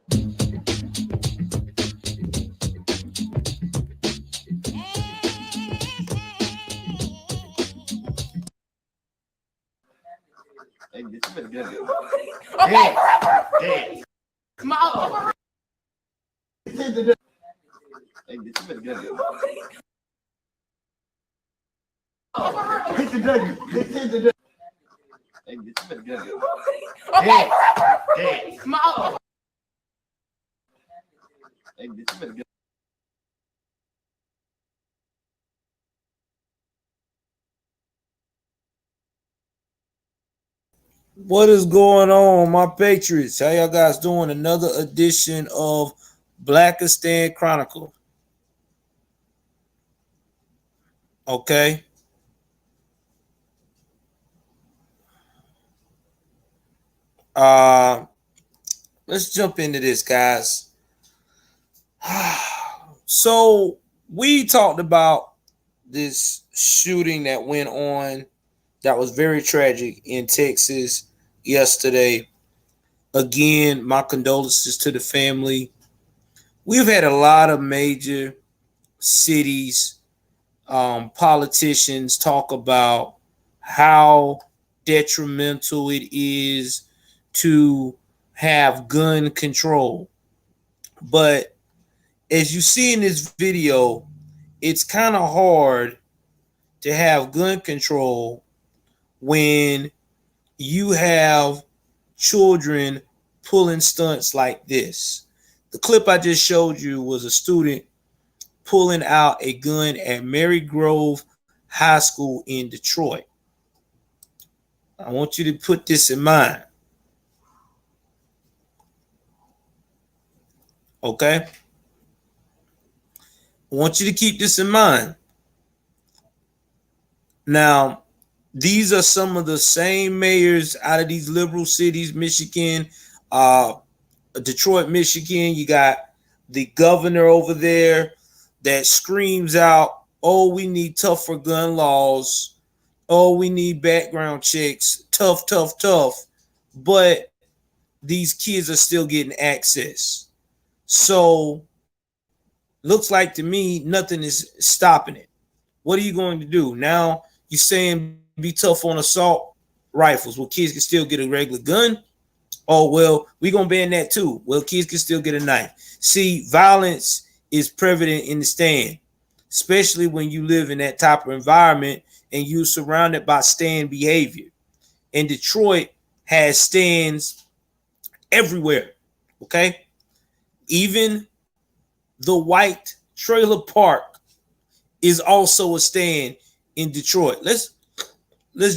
Hey, bitch, you better get it. Okay. Hey. Come on. Hey, bitch, you better get it. Hit the W. Hit the W. Hey, bitch, you better get it. Okay. Hey. Come on. Hey, bitch, you better get it. What is going on, my Patriots? How y'all guys doing? Another edition of Blackistan Chronicles. Okay. Let's jump into this, guys. So we talked about this shooting that went on that was very tragic in Texas yesterday. Again, my condolences to the family. We've had a lot of major cities, politicians talk about how detrimental it is to have gun control. But as you see in this video, it's kind of hard to have gun control when you have children pulling stunts like this. The clip I just showed you was a student pulling out a gun at Mary Grove High School in Detroit. I want you to put this in mind. Okay? I want you to keep this in mind. Now, these are some of the same mayors out of these liberal cities, Michigan, Detroit, Michigan. You got the governor over there that screams out, oh, we need tougher gun laws. Oh, we need background checks. Tough, tough, tough. But these kids are still getting access. So looks like to me nothing is stopping it. What are you going to do? Now you're saying be tough on assault rifles. Well, kids can still get a regular gun. Oh, well, we're going to ban that too. Well, kids can still get a knife. See, violence is prevalent in the stand, especially when you live in that type of environment and you're surrounded by stand behavior. And Detroit has stands everywhere, okay? Even the white trailer park is also a stand in Detroit. Let's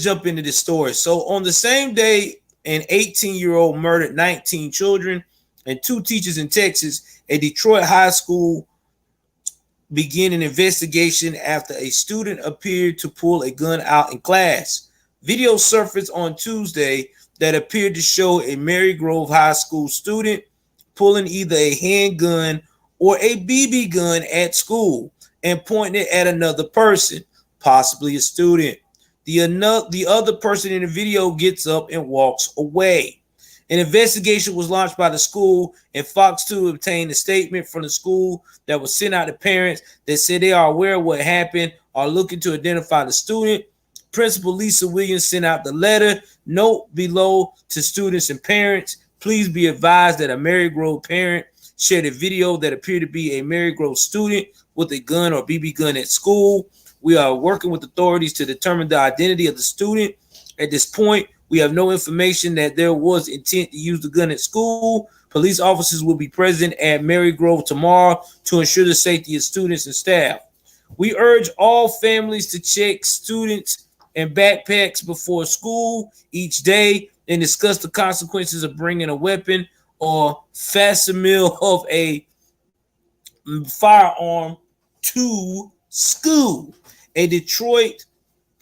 jump into this story. So on the same day, an 18-year-old murdered 19 children and 2 teachers in Texas. A Detroit high school began an investigation after a student appeared to pull a gun out in class. Video surfaced on Tuesday that appeared to show a Mary Grove High School student pulling either a handgun or a BB gun at school and pointing it at another person, possibly a student. The other person in the video gets up and walks away. An investigation was launched by the school, and Fox 2 obtained a statement from the school that was sent out to parents that said they are aware of what happened, are looking to identify the student. Principal Lisa Williams sent out the letter. Note below to students and parents, please be advised that a Mary Grove parent shared a video that appeared to be a Mary Grove student with a gun or BB gun at school. We are working with authorities to determine the identity of the student. At this point, we have no information that there was intent to use the gun at school. Police officers will be present at Mary Grove tomorrow to ensure the safety of students and staff. We urge all families to check students and backpacks before school each day and discuss the consequences of bringing a weapon or facsimile of a firearm to school. A Detroit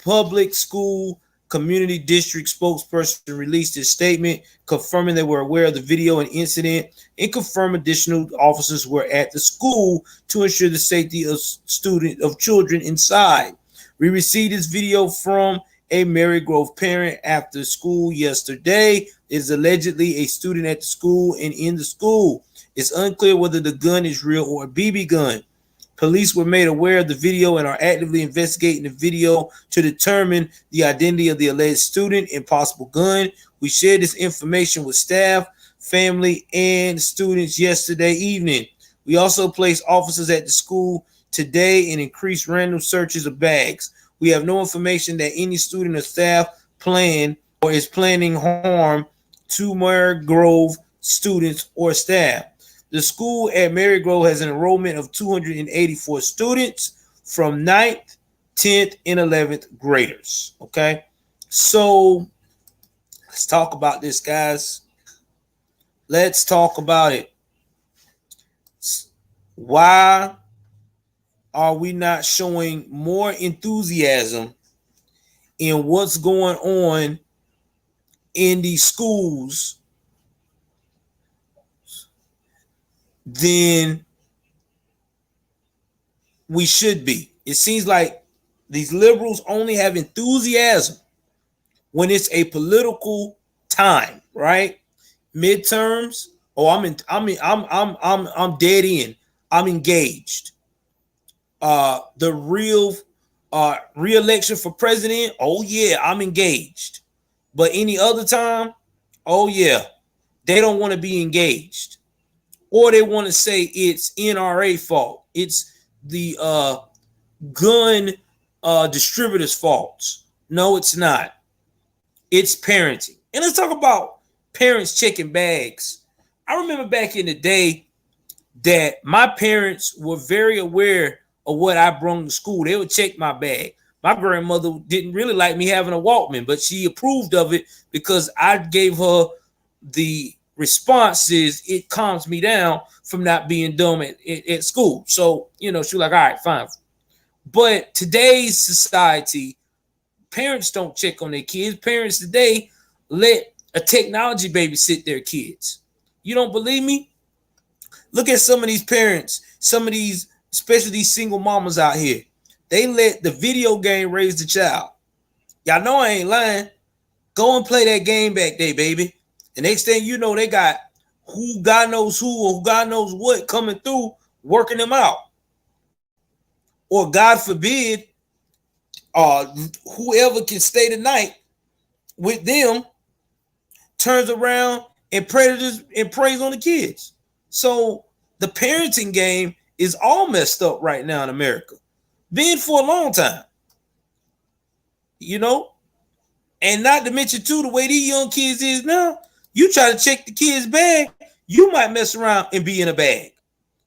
public school community district spokesperson released a statement confirming they were aware of the video and incident and confirmed additional officers were at the school to ensure the safety of children inside. We received this video from a Marygrove parent after school yesterday. It is allegedly a student at the school and in the school. It's unclear whether the gun is real or a BB gun. Police were made aware of the video and are actively investigating the video to determine the identity of the alleged student and possible gun. We shared this information with staff, family, and students yesterday evening. We also placed officers at the school today and increased random searches of bags. We have no information that any student or staff plan or is planning harm to Marygrove students or staff. The school at Marygrove has an enrollment of 284 students from 9th, 10th, and 11th graders. Okay, so let's talk about this, guys. Let's talk about it. Why are we not showing more enthusiasm in what's going on in these schools than we should be? It seems like these liberals only have enthusiasm when it's a political time, right? Midterms. Oh, I'm dead in. I'm engaged. The real re-election for president. Oh yeah, I'm engaged. But any other time, oh yeah, they don't want to be engaged. Or they want to say it's NRA fault. It's the gun distributors' faults. No, it's not. It's parenting. And let's talk about parents checking bags. I remember back in the day that my parents were very aware of what I brought to school. They would check my bag. My grandmother didn't really like me having a Walkman, but she approved of it because I gave her the responses. It calms me down from not being dumb at school. So, you know, she was like, all right, fine. But today's society, parents don't check on their kids. Parents today let a technology babysit their kids. You don't believe me? Look at some of these parents, some of these, especially these single mamas out here. They let the video game raise the child. Y'all know I ain't lying. Go and play that game back there, baby. And next thing you know, they got who God knows who or who God knows what coming through, working them out. Or God forbid, whoever can stay the night with them turns around and predators and preys on the kids. So the parenting game is all messed up right now in America. Been for a long time. You know? And not to mention too, the way these young kids is now, you try to check the kid's bag, you might mess around and be in a bag.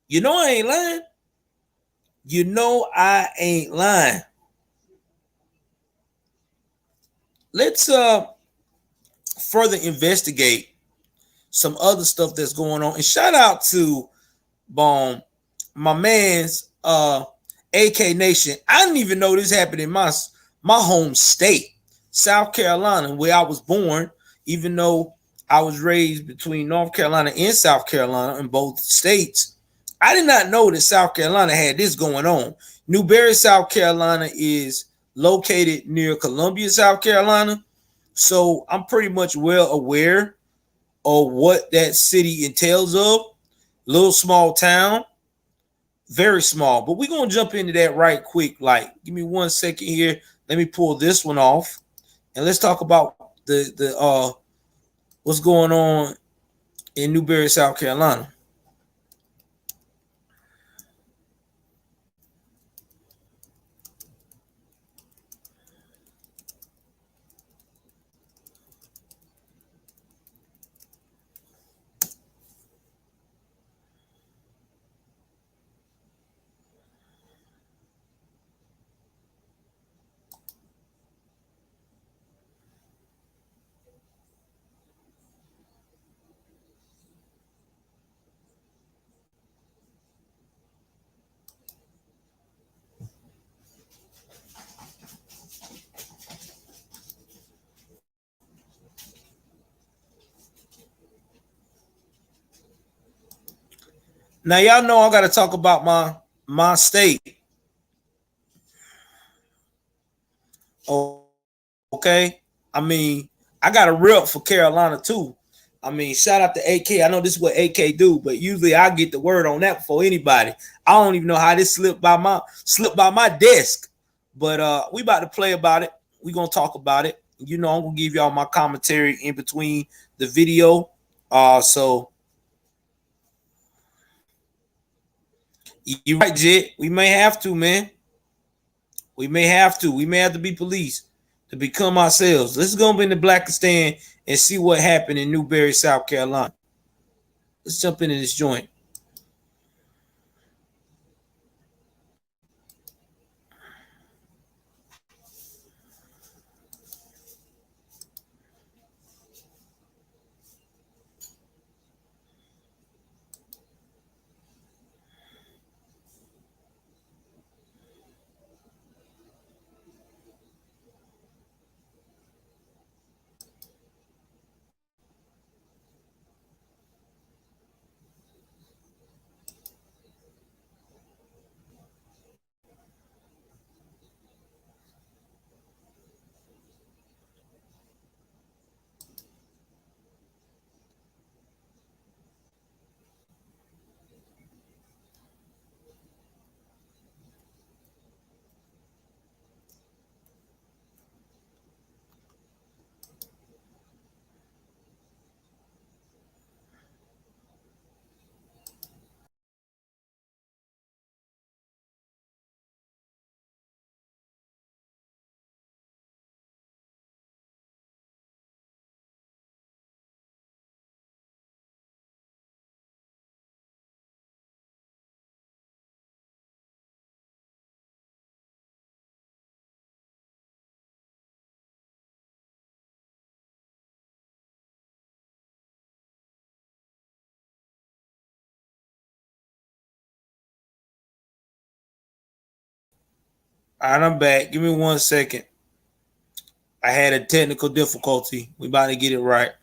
You know I ain't lying. You know I ain't lying. Let's further investigate some other stuff that's going on. And shout out to my man's AK Nation. I didn't even know this happened in my home state, South Carolina, where I was born, even though I was raised between North Carolina and South Carolina in both states. I did not know that South Carolina had this going on. Newberry, South Carolina is located near Columbia, South Carolina. So I'm pretty much well aware of what that city entails of. Little small town, very small. But we're going to jump into that right quick. Like, give me 1 second here. Let me pull this one off. And let's talk about the what's going on in Newberry, South Carolina. Now, y'all know I got to talk about my state. Okay. I mean, I got a rep for Carolina too. I mean, shout out to AK. I know this is what AK do, but usually I get the word on that before anybody. I don't even know how this slipped by my desk. But we about to play about it. We gonna talk about it. You know, I'm gonna give y'all my commentary in between the video. So you're right, Jet. We may have to, man. We may have to. We may have to be police to become ourselves. Let's go into Blackistan and see what happened in Newberry, South Carolina. Let's jump into this joint. All right, I'm back. Give me 1 second. I had a technical difficulty. We about to get it right.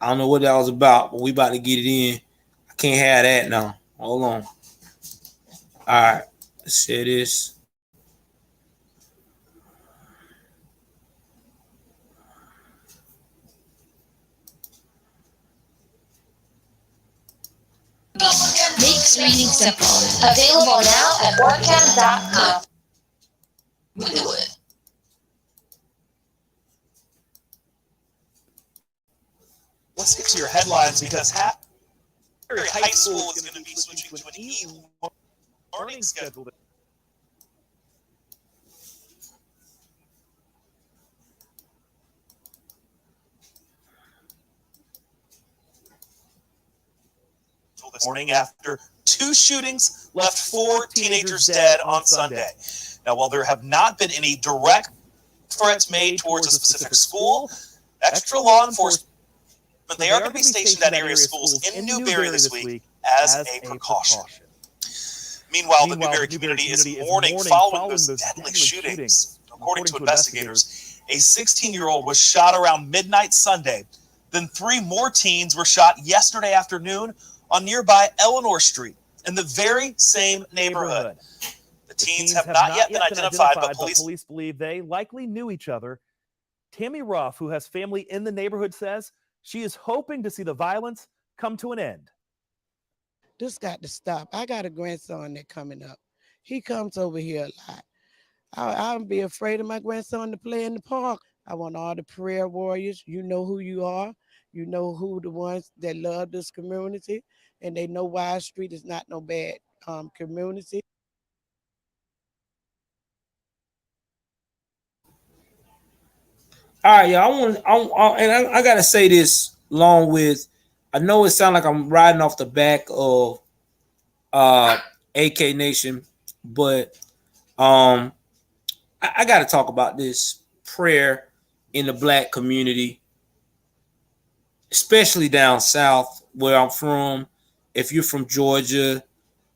I don't know what that was about, but we about to get it in. I can't have that now. Hold on. All right. Let's share this. Makes reading simple. Available now at WordCamp.com. We do it. Let's get to your headlines because Newberry High School is going to be switching to an e-learning schedule. This morning after 2 shootings left 4 teenagers dead on Sunday. Now, while there have not been any direct threats made towards a specific school, extra law enforcement, they are going to be stationed at area schools in Newberry this week as a precaution. Meanwhile, the Newberry community is mourning following those deadly shootings. According to investigators, a 16-year-old was shot around midnight Sunday. Then 3 more teens were shot yesterday afternoon on nearby Eleanor Street in the very same neighborhood. The teens have not yet been identified, but police believe they likely knew each other. Tammy Ruff, who has family in the neighborhood, says she is hoping to see the violence come to an end. This got to stop. I got a grandson that coming up. He comes over here a lot. I'll be afraid of my grandson to play in the park. I want all the prayer warriors. You know who you are. You know who the ones that love this community, and they know Wise Street is not no bad community. All right, y'all. I gotta say this along with. I know it sounds like I'm riding off the back of AK Nation, but I gotta talk about this prayer in the Black community, especially down south where I'm from. If you're from Georgia,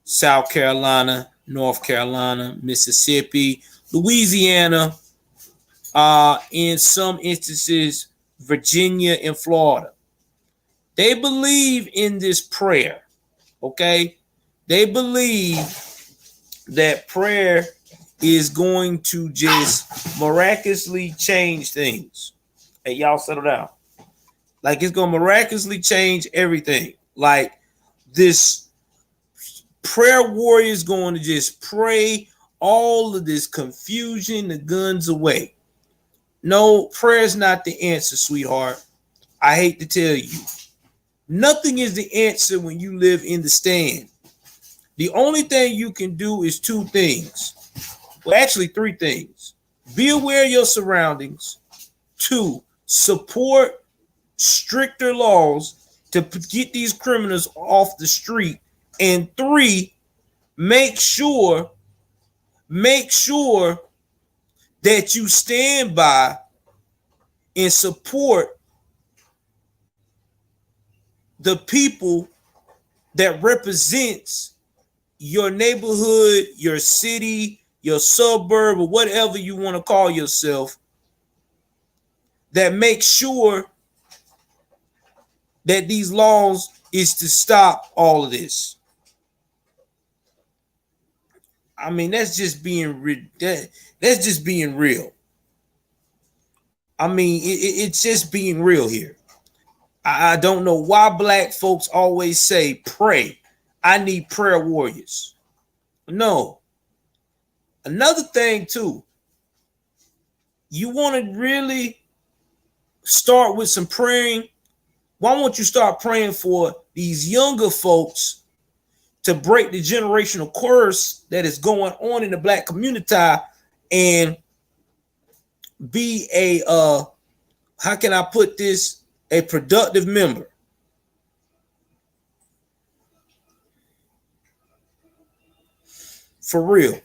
South Carolina, North Carolina, Mississippi, Louisiana, in some instances, Virginia and Florida, they believe in this prayer. Okay, they believe that prayer is going to just miraculously change things. Hey, y'all settle down. Like it's going to miraculously change everything. Like this prayer warrior is going to just pray all of this confusion, the guns away. No, prayer is not the answer, sweetheart. I hate to tell you. Nothing is the answer when you live in the stand. The only thing you can do is two things. Well, actually, three things. Be aware of your surroundings. Two, support stricter laws to get these criminals off the street. And three, make sure that you stand by and support the people that represents your neighborhood, your city, your suburb, or whatever you want to call yourself, that makes sure that these laws is to stop all of this. I mean, that's just being that's just being real. I mean, it's just being real here. I don't know why black folks always say pray. I need prayer warriors. No. Another thing too, you want to really start with some praying. Why won't you start praying for these younger folks to break the generational curse that is going on in the black community and be a how can I put this, a productive member? For real,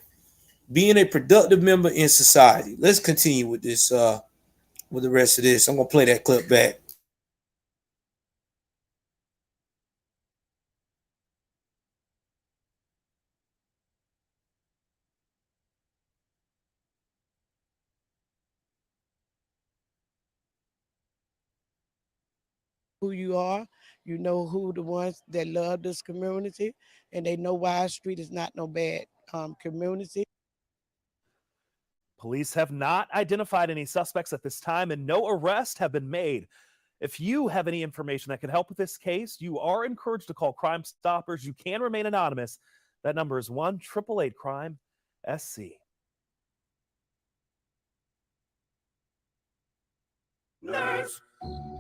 being a productive member in society. Let's continue with this with the rest of this. I'm gonna play that clip back. Who you are, you know who the ones that love this community, and they know Wise Street is not no bad community. Police have not identified any suspects at this time, and no arrests have been made. If you have any information that can help with this case, you are encouraged to call Crime Stoppers. You can remain anonymous. That number is 1-888-CRIME-SC. Nurse.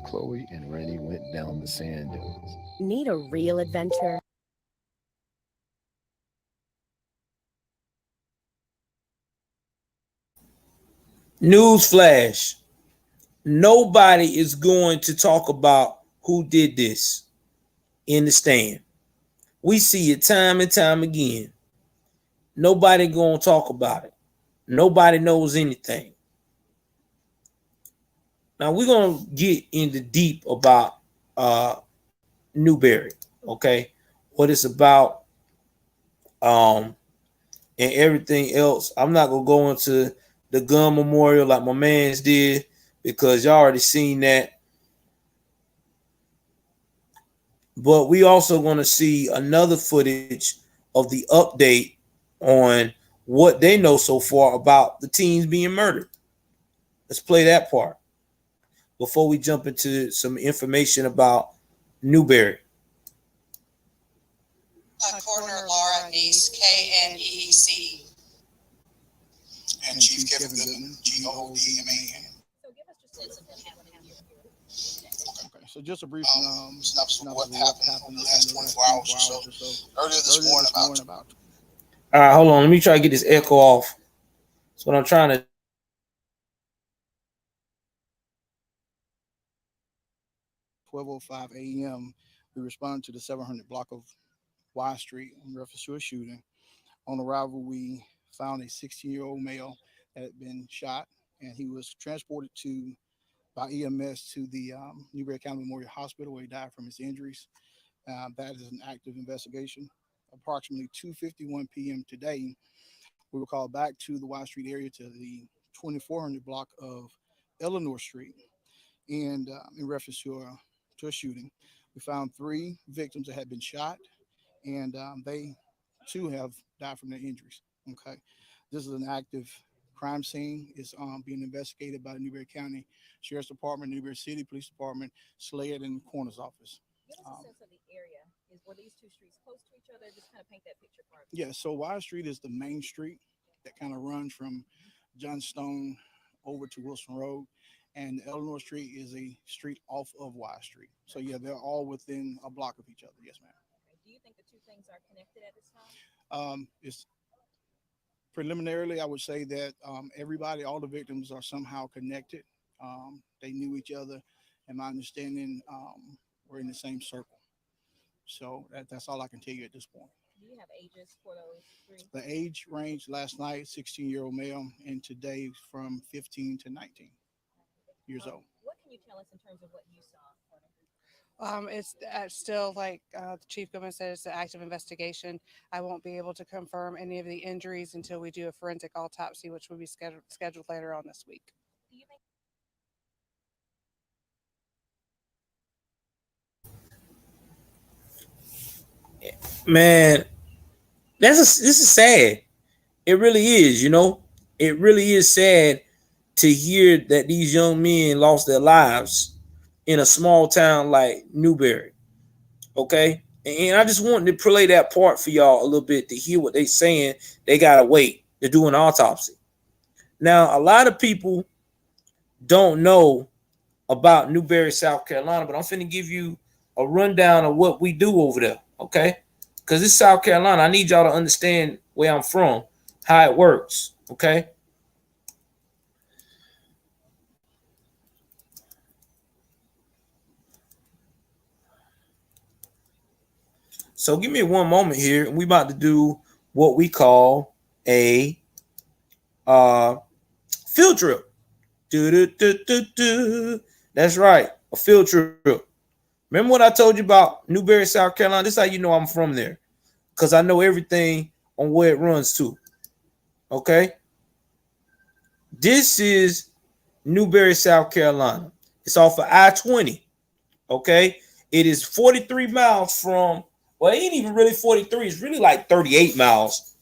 Chloe and Rennie went down the sand dunes. Need a real adventure? Newsflash. Nobody is going to talk about who did this in the stand. We see it time and time again. Nobody going to talk about it. Nobody knows anything. Now we're going to get into deep about Newberry, okay? What it's about and everything else. I'm not going to go into the gun memorial like my man's did because y'all already seen that. But we also going to see another footage of the update on what they know so far about the teens being murdered. Let's play that part before we jump into some information about Newberry. Coroner Laura Neese, KNEEC. And Chief Kevin Goodman, GODMAN. Okay, so just a brief synopsis of what happened in the last 24 hours or so. Earlier this morning about. All right, hold on. Let me try to get this echo off. That's what I'm trying to. 12:05 a.m., we responded to the 700 block of Y Street in reference to a shooting. On arrival, we found a 16-year-old male that had been shot, and he was transported by EMS to the Newberry County Memorial Hospital, where he died from his injuries. That is an active investigation. Approximately 2:51 p.m. today, we were called back to the Y Street area to the 2400 block of Eleanor Street, and in reference to a shooting. We found 3 victims that had been shot, and they 2 have died from their injuries. Okay, this is an active crime scene. It's being investigated by the Newberry County Sheriff's Department, Newberry City Police Department, SLED, and Coroner's Office. Give us a sense of the area. Were these two streets close to each other? Just kind of paint that picture for us. Yeah, so Wise Street is the main street that kind of runs from Johnstone over to Wilson Road, and Eleanor Street is a street off of Wise Street. So yeah, they're all within a block of each other. Yes, ma'am. Okay. Do you think the two things are connected at this time? It's preliminarily, I would say that everybody, all the victims are somehow connected. They knew each other, and my understanding, we're in the same circle. So that's all I can tell you at this point. Do you have ages for those three? The age range last night, 16-year-old male, and today from 15 to 19 years old. What can you tell us in terms of what you saw? It's still, like the Chief Goodman said, it's an active investigation. I won't be able to confirm any of the injuries until we do a forensic autopsy, which will be scheduled later on this week. Do you think Man, this is sad. It really is, you know. It really is sad to hear that these young men lost their lives in a small town like Newberry. Okay, and I just wanted to play that part for y'all a little bit to hear what they saying. They gotta wait to do an autopsy. Now, a lot of people don't know about Newberry, South Carolina, but I'm finna give you a rundown of what we do over there. Okay, because it's South Carolina. I need y'all to understand where I'm from, how it works. Okay. So give me one moment here, and we about to do what we call a field trip. That's right, a field trip. Remember what I told you about Newberry, South Carolina? This is how you know I'm from there, because I know everything on where it runs to. Okay, this is Newberry, South Carolina. It's off of I-20. Okay, it is 43 miles from. Well, it ain't even really 43. It's really like 38 miles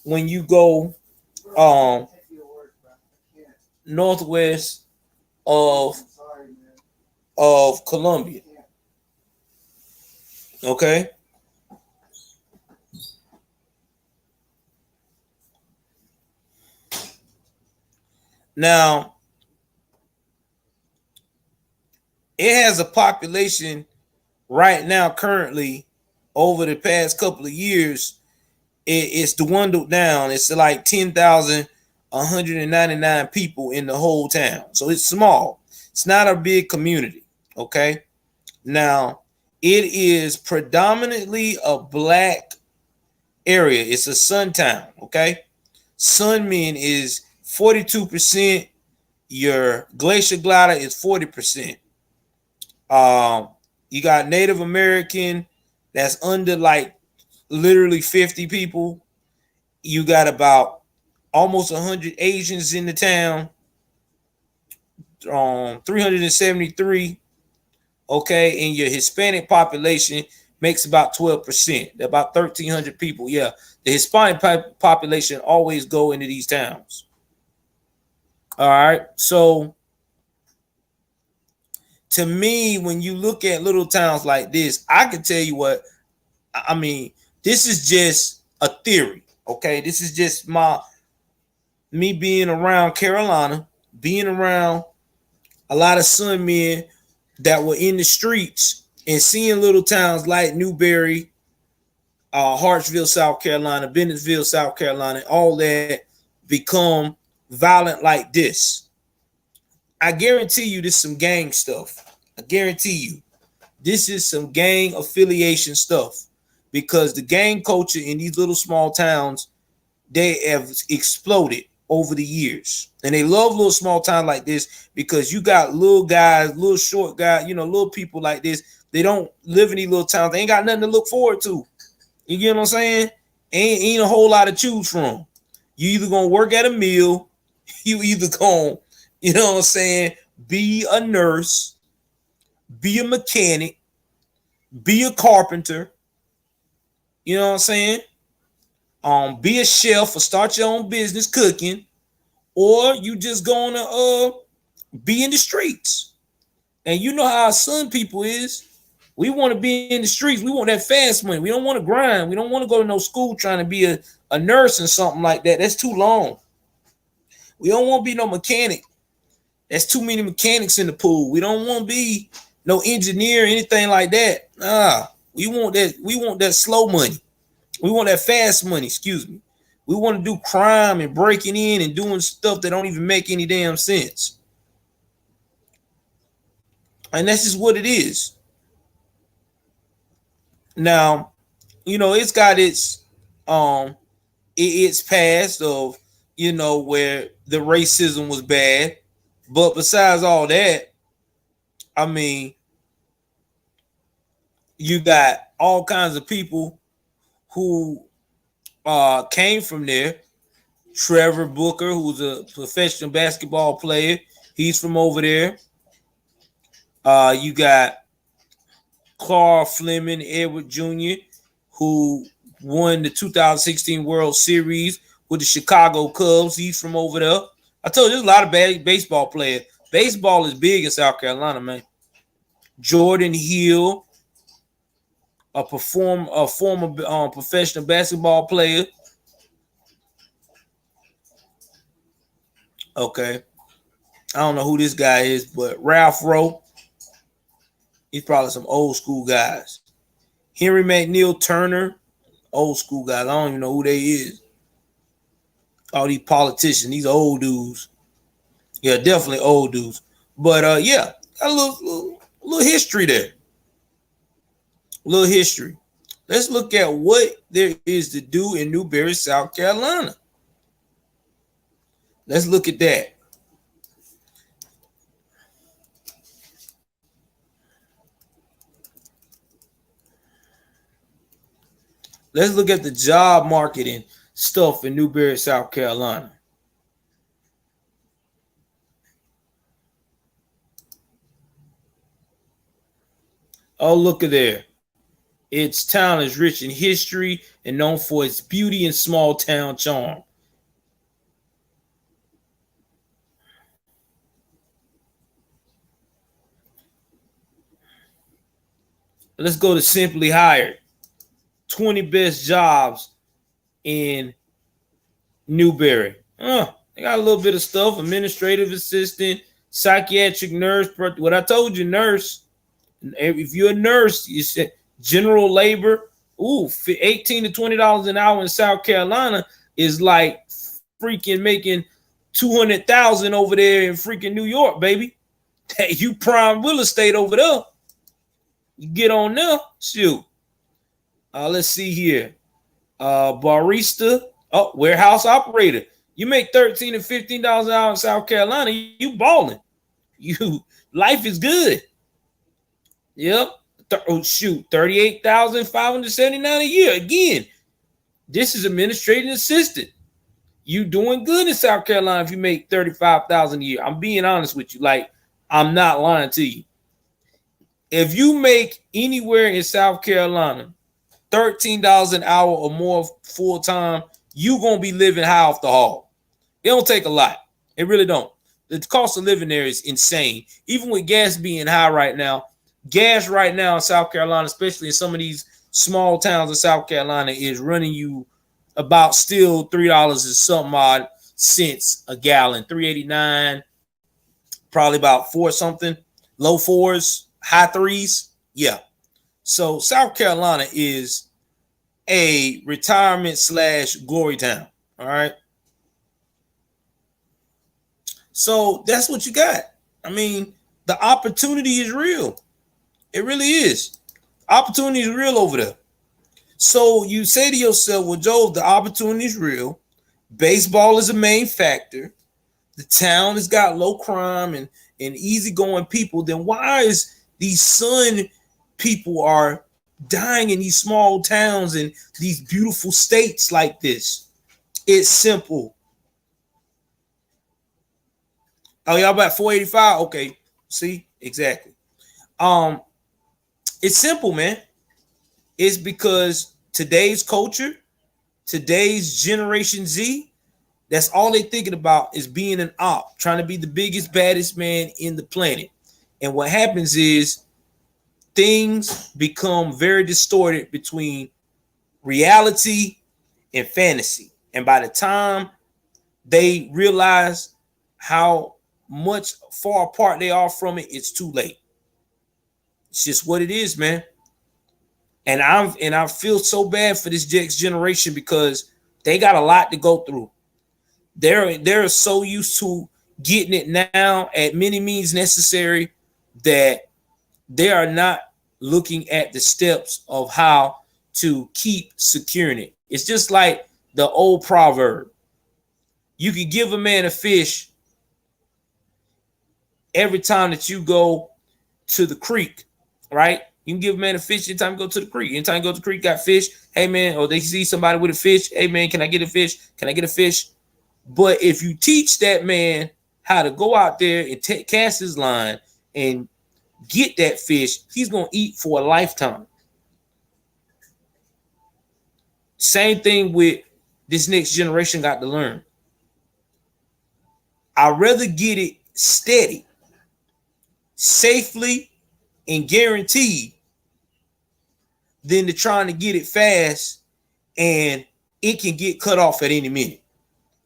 when you go northwest of Columbia. Okay. Now, it has a population right now currently. Over the past couple of years, it's dwindled down. It's like 10,199 people in the whole town. So it's small. It's not a big community. Okay. Now, it is predominantly a black area. It's a sun town. Okay. Sun men is 42%. Your glacier glider is 40%. You got Native American. That's under like literally 50 people. You got about almost 100 Asians in the town. 373. Okay, and your Hispanic population makes about 12%. About 1,300 people. Yeah, the Hispanic population always go into these towns. All right, so to me, when you look at little towns like this, I can tell you what, I mean, this is just a theory, okay? This is just me being around Carolina, being around a lot of Sun men that were in the streets and seeing little towns like Newberry, Hartsville, South Carolina, Bennettsville, South Carolina, all that become violent like this. I guarantee you this is some gang stuff. I guarantee you this is some gang affiliation stuff, because the gang culture in these little small towns, they have exploded over the years. And they love little small towns like this because you got little guys, little short guys, you know, little people like this. They don't live in these little towns. They ain't got nothing to look forward to. You get what I'm saying? Ain't a whole lot to choose from. You either gonna work at a mill, you either gonna, you know what I'm saying, be a nurse, be a mechanic, be a carpenter. You know what I'm saying? be a chef or start your own business cooking, or you just gonna be in the streets. And you know how our son people is. We want to be in the streets. We want that fast money. We don't want to grind. We don't want to go to no school trying to be a nurse or something like that. That's too long. We don't want to be no mechanic. That's too many mechanics in the pool. We don't want to be no engineer or anything like that. Nah, we want that. We want that slow money. We want that fast money. Excuse me. We want to do crime and breaking in and doing stuff that don't even make any damn sense. And that's just what it is. Now, you know, it's got its past of, you know, where the racism was bad. But besides all that, I mean, you got all kinds of people who came from there. Trevor Booker, who's a professional basketball player, he's from over there. You got Carl Fleming, Edward Jr., who won the 2016 World Series with the Chicago Cubs. He's from over there. I told you there's a lot of bad baseball players. Baseball is big in South Carolina, man. Jordan Hill, a former professional basketball player. Okay. I don't know who this guy is, but Ralph Rowe. He's probably some old school guys. Henry McNeil Turner, old school guys. I don't even know who they is. All these politicians, these old dudes. Yeah, definitely old dudes. But yeah, got a little history there. A little history. Let's look at what there is to do in Newberry, South Carolina. Let's look at that. Let's look at the job market and stuff in Newberry, South Carolina. Oh, look at there. Its town is rich in history and known for its beauty and small town charm. Let's go to Simply Hired. 20 best jobs in Newberry. They got a little bit of stuff. Administrative assistant, psychiatric nurse. What I told you, nurse. If you're a nurse, you said general labor. $18 to $20 an hour in South Carolina is like freaking making $200,000 over there in freaking New York, baby. You prime real estate over there. You get on there, shoot. Let's see here. Barista, warehouse operator. You make $13 to $15 an hour in South Carolina, you balling. Life is good. Yep. $38,579 a year. Again, this is administrative assistant. You doing good in South Carolina if you make $35,000 a year. I'm being honest with you. Like, I'm not lying to you. If you make anywhere in South Carolina $13 an hour or more full time, you're gonna be living high off the hog. It don't take a lot. It really don't. The cost of living there is insane. Even with gas being high right now, gas right now in South Carolina, especially in some of these small towns in South Carolina, is running you about still $3 and something odd cents a gallon. $3.89, probably about $4 something, low $4s, high $3s. Yeah. So South Carolina is a retirement / glory town. All right. So that's what you got. I mean, the opportunity is real. It really is. Opportunity is real over there. So you say to yourself, well, Joe, the opportunity is real. Baseball is a main factor. The town has got low crime and easygoing people. Then why is these son people are dying in these small towns and these beautiful states like this? It's simple. Oh, y'all about 485? Okay. See? Exactly. It's simple, man. It's because today's culture, today's Generation Z, that's all they thinking about is being an op, trying to be the biggest, baddest man in the planet. And what happens is things become very distorted between reality and fantasy. And by the time they realize how much far apart they are from it, it's too late. It's just what it is, man. And I feel so bad for this next generation because they got a lot to go through. They're so used to getting it now at many means necessary that they are not looking at the steps of how to keep securing it. It's just like the old proverb. You can give a man a fish every time that you go to the creek, right? You can give a man a fish anytime you go to the creek. Anytime you go to the creek, got fish. Hey, man, or they see somebody with a fish. Hey, man, can I get a fish? Can I get a fish? But if you teach that man how to go out there and cast his line and get that fish, he's going to eat for a lifetime. Same thing with this next generation got to learn. I'd rather get it steady, safely, and guaranteed than to trying to get it fast and it can get cut off at any minute.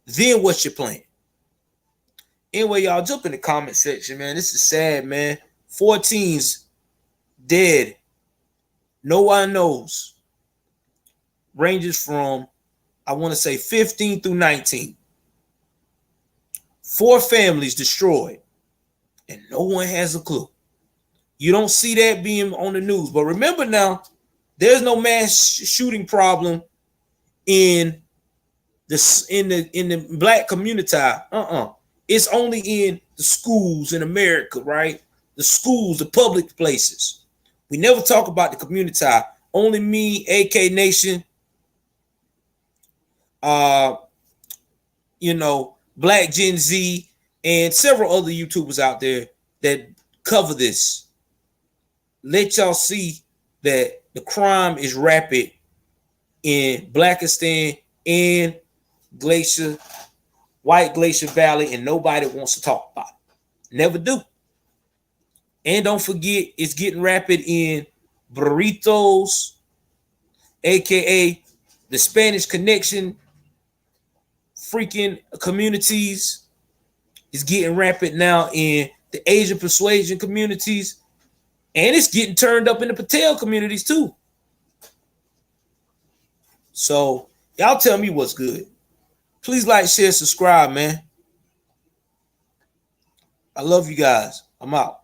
Then what's your plan? Anyway, y'all jump in the comment section, man. This is sad, man. 4 teens dead. No one knows. Ranges from, I want to say 15 through 19. 4 families destroyed. And no one has a clue. You don't see that being on the news. But remember now, there's no mass shooting problem in the black community. It's only in the schools in America, right? The schools, the public places. We never talk about the community. Only me, AK Nation, Black Gen Z, and several other YouTubers out there that cover this. Let y'all see that the crime is rapid in Blackistan and White Glacier Valley, and nobody wants to talk about it. Never do. And don't forget, it's getting rapid in Burritos, aka the Spanish Connection freaking communities. It's getting rapid now in the Asian persuasion communities. And it's getting turned up in the Patel communities too. So y'all tell me what's good. Please like, share, subscribe, man. I love you guys. I'm out.